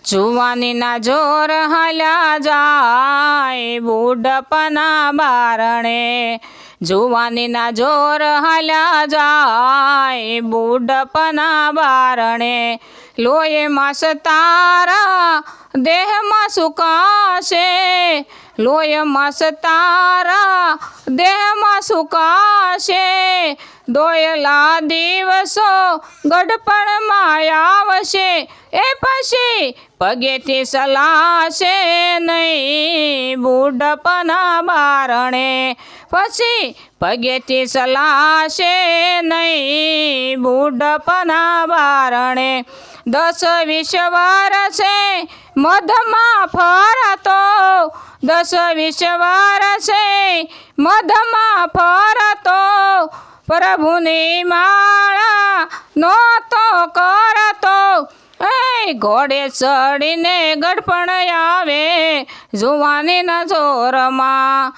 જુવાનીના જોર હાલ્યા જાય બુઢપના બારણે, જુવાનીના જોર હાલ્યા જાય બુઢપના બારણે, લોહીમાં સતારા દેહમાં સુકાશે, લોહીમાં સતારા દેહમાં સુકાશે, દોયલા દિવસો ગડપણમાં આવશે, એ પછી પગેથી સલાશે નહીં બુઢપના બારણે, પછી પગેથી સલાશે નહીં બુઢપના બારણે. 10-20 વર્ષે મધમાં ફરતો, 10-20 વર્ષે મધમાં ફરતો, પ્રભુની માળા નહોતો કરતો, એ ઘોડે ચડીને ગડપણ આવે જુવાનીના જોરમાં.